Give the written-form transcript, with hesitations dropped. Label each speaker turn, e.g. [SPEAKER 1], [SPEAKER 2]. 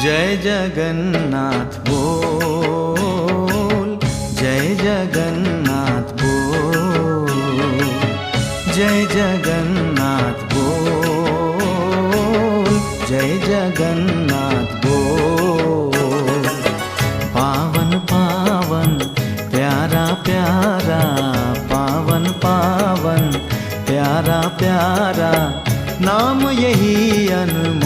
[SPEAKER 1] जय जगन्नाथ बोल, जय जगन्नाथ बोल, जय जगन्नाथ बोल, जय जगन्नाथ बोल। पावन पावन प्यारा प्यारा, पावन पावन प्यारा प्यारा, नाम यही अनमोल।